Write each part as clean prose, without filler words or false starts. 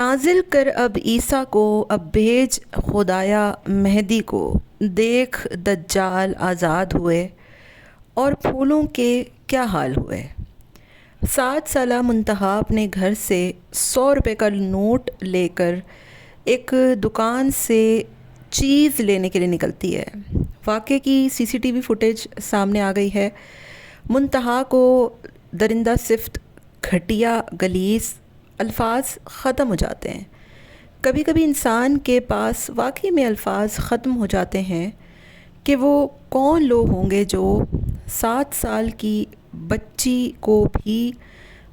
نازل کر اب عیسیٰ کو، اب بھیج خدایا مہدی کو، دیکھ دجال آزاد ہوئے اور پھولوں کے کیا حال ہوئے۔ 7 سالہ منتہا اپنے گھر سے 100 روپے کا نوٹ لے کر ایک دکان سے چیز لینے کے لیے نکلتی ہے۔ واقعے کی CCTV فوٹیج سامنے آ گئی ہے۔ منتہا کو درندہ صفت، گھٹیا، غلیظ الفاظ ختم ہو جاتے ہیں۔ کبھی کبھی انسان کے پاس واقعی میں الفاظ ختم ہو جاتے ہیں کہ وہ کون لوگ ہوں گے جو 7 سال کی بچی کو بھی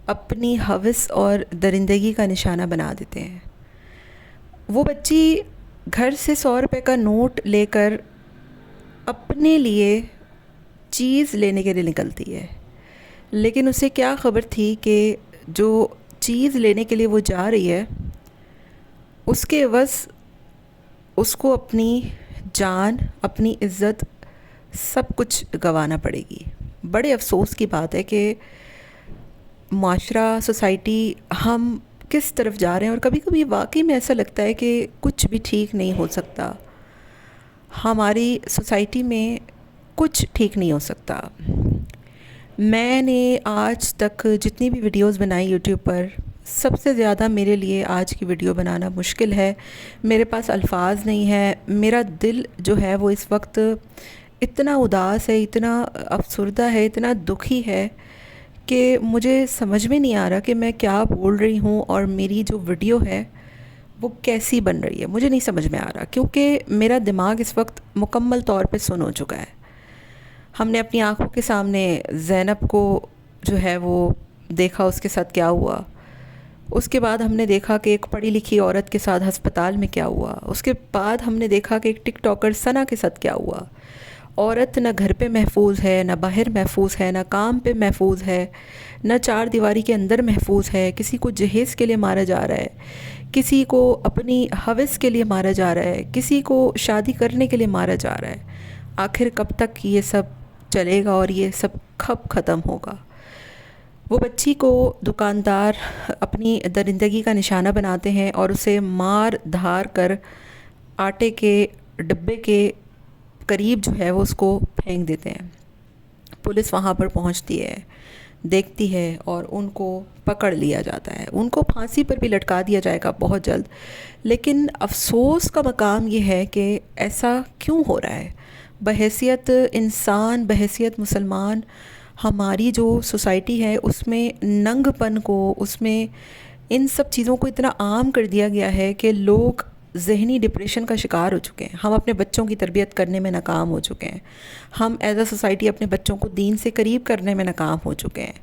اپنی ہوس اور درندگی کا نشانہ بنا دیتے ہیں۔ وہ بچی گھر سے 100 روپے کا نوٹ لے کر اپنے لیے چیز لینے کے لیے نکلتی ہے، لیکن اسے کیا خبر تھی کہ جو چیز لینے کے لیے وہ جا رہی ہے اس کے عوض اس کو اپنی جان، اپنی عزت، سب کچھ گنوانا پڑے گی۔ بڑے افسوس کی بات ہے کہ معاشرہ، سوسائٹی، ہم کس طرف جا رہے ہیں، اور کبھی کبھی واقعی میں ایسا لگتا ہے کہ کچھ بھی ٹھیک نہیں ہو سکتا۔ ہماری سوسائٹی میں کچھ ٹھیک نہیں ہو سکتا۔ میں نے آج تک جتنی بھی ویڈیوز بنائی یوٹیوب پر، سب سے زیادہ میرے لیے آج کی ویڈیو بنانا مشکل ہے۔ میرے پاس الفاظ نہیں ہے۔ میرا دل جو ہے وہ اس وقت اتنا اداس ہے، اتنا افسردہ ہے، اتنا دکھی ہے کہ مجھے سمجھ میں نہیں آ رہا کہ میں کیا بول رہی ہوں اور میری جو ویڈیو ہے وہ کیسی بن رہی ہے۔ مجھے نہیں سمجھ میں آ رہا کیونکہ میرا دماغ اس وقت مکمل طور پہ سن ہو چکا ہے۔ ہم نے اپنی آنکھوں کے سامنے زینب کو جو ہے وہ دیکھا، اس کے ساتھ کیا ہوا۔ اس کے بعد ہم نے دیکھا کہ ایک پڑھی لکھی عورت کے ساتھ ہسپتال میں کیا ہوا۔ اس کے بعد ہم نے دیکھا کہ ایک ٹک ٹاکر ثنا کے ساتھ کیا ہوا۔ عورت نہ گھر پہ محفوظ ہے، نہ باہر محفوظ ہے، نہ کام پہ محفوظ ہے، نہ چار دیواری کے اندر محفوظ ہے۔ کسی کو جہیز کے لیے مارا جا رہا ہے، کسی کو اپنی ہوس کے لیے مارا جا رہا ہے، کسی کو شادی کرنے کے لیے مارا جا رہا ہے۔ آخر کب تک یہ سب چلے گا اور یہ سب کب ختم ہوگا؟ وہ بچی کو دکاندار اپنی درندگی کا نشانہ بناتے ہیں اور اسے مار دھار کر آٹے کے ڈبے کے قریب جو ہے وہ اس کو پھینک دیتے ہیں۔ پولیس وہاں پر پہنچتی ہے، دیکھتی ہے اور ان کو پکڑ لیا جاتا ہے۔ ان کو پھانسی پر بھی لٹکا دیا جائے گا بہت جلد۔ لیکن افسوس کا مقام یہ ہے کہ ایسا کیوں ہو رہا ہے؟ بحیثیت انسان، بحیثیت مسلمان، ہماری جو سوسائٹی ہے اس میں ننگ پن کو، اس میں ان سب چیزوں کو اتنا عام کر دیا گیا ہے کہ لوگ ذہنی ڈپریشن کا شکار ہو چکے ہیں۔ ہم اپنے بچوں کی تربیت کرنے میں ناکام ہو چکے ہیں۔ ہم ایز اے سوسائٹی اپنے بچوں کو دین سے قریب کرنے میں ناکام ہو چکے ہیں۔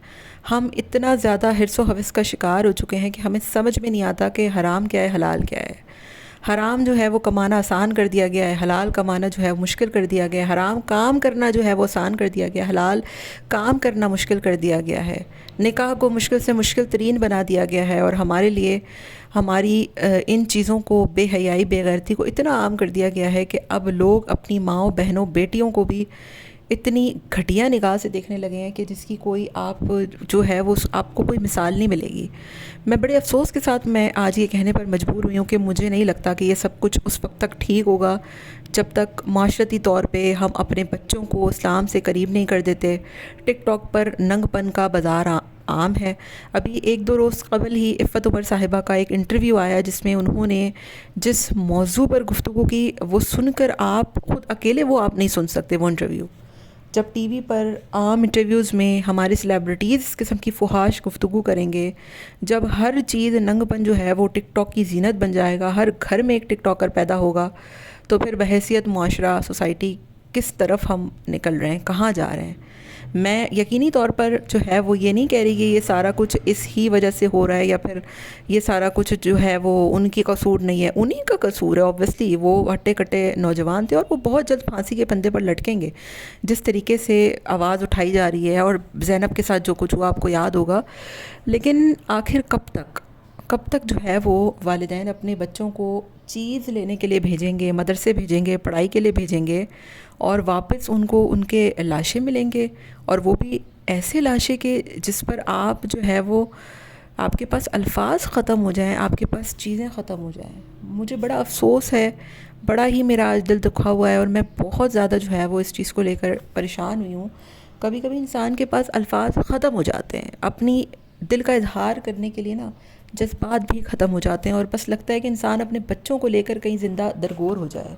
ہم اتنا زیادہ حرص و ہوس کا شکار ہو چکے ہیں کہ ہمیں سمجھ میں نہیں آتا کہ حرام کیا ہے، حلال کیا ہے۔ حرام جو ہے وہ کمانا آسان کر دیا گیا ہے، حلال کمانا جو ہے وہ مشکل کر دیا گیا ہے۔ حرام کام کرنا جو ہے وہ آسان کر دیا گیا ہے، حلال کام کرنا مشکل کر دیا گیا ہے۔ نکاح کو مشکل سے مشکل ترین بنا دیا گیا ہے، اور ہمارے لیے ہماری ان چیزوں کو، بے حیائی، بے غیرتی کو اتنا عام کر دیا گیا ہے کہ اب لوگ اپنی ماؤں، بہنوں، بیٹیوں کو بھی اتنی گھٹیا نگاہ سے دیکھنے لگے ہیں کہ جس کی کوئی آپ جو ہے وہ آپ کو کوئی مثال نہیں ملے گی۔ میں بڑے افسوس کے ساتھ میں آج یہ کہنے پر مجبور ہوئی ہوں کہ مجھے نہیں لگتا کہ یہ سب کچھ اس وقت تک ٹھیک ہوگا جب تک معاشرتی طور پہ ہم اپنے بچوں کو اسلام سے قریب نہیں کر دیتے۔ ٹک ٹاک پر ننگ پن کا بازار عام ہے۔ ابھی 1-2 روز قبل ہی عفت عمر صاحبہ کا ایک انٹرویو آیا جس میں انہوں نے جس موضوع پر گفتگو کی وہ سن کر آپ خود اکیلے وہ آپ نہیں سن سکتے وہ انٹرویو۔ جب ٹی وی پر عام انٹرویوز میں ہمارے سیلیبریٹیز اس قسم کی فحاش گفتگو کریں گے، جب ہر چیز ننگ پن جو ہے وہ ٹک ٹاک کی زینت بن جائے گا، ہر گھر میں ایک ٹک ٹاکر پیدا ہوگا، تو پھر بحیثیت معاشرہ، سوسائٹی کس طرف ہم نکل رہے ہیں، کہاں جا رہے ہیں؟ میں یقینی طور پر جو ہے وہ یہ نہیں کہہ رہی کہ یہ سارا کچھ اس ہی وجہ سے ہو رہا ہے یا پھر یہ سارا کچھ جو ہے وہ ان کی قصور نہیں ہے، انہی کا قصور ہے۔ اوبویسلی وہ ہٹے کٹے نوجوان تھے اور وہ بہت جلد پھانسی کے پندے پر لٹکیں گے۔ جس طریقے سے آواز اٹھائی جا رہی ہے اور زینب کے ساتھ جو کچھ ہوا آپ کو یاد ہوگا، لیکن آخر کب تک جو ہے وہ والدین اپنے بچوں کو چیز لینے کے لیے بھیجیں گے، مدرسے بھیجیں گے، پڑھائی کے لیے بھیجیں گے، اور واپس ان کو ان کے لاشیں ملیں گے، اور وہ بھی ایسے لاشیں کہ جس پر آپ جو ہے وہ آپ کے پاس الفاظ ختم ہو جائیں، آپ کے پاس چیزیں ختم ہو جائیں. مجھے بڑا افسوس ہے، بڑا ہی میرا آج دل دکھا ہوا ہے، اور میں بہت زیادہ جو ہے وہ اس چیز کو لے کر پریشان ہوئی ہوں. کبھی کبھی انسان کے پاس الفاظ ختم ہو جاتے ہیں اپنی دل کا اظہار کرنے کے لیے نا، جذبات بھی ختم ہو جاتے ہیں، اور بس لگتا ہے کہ انسان اپنے بچوں کو لے کر کہیں زندہ درگور ہو جائے.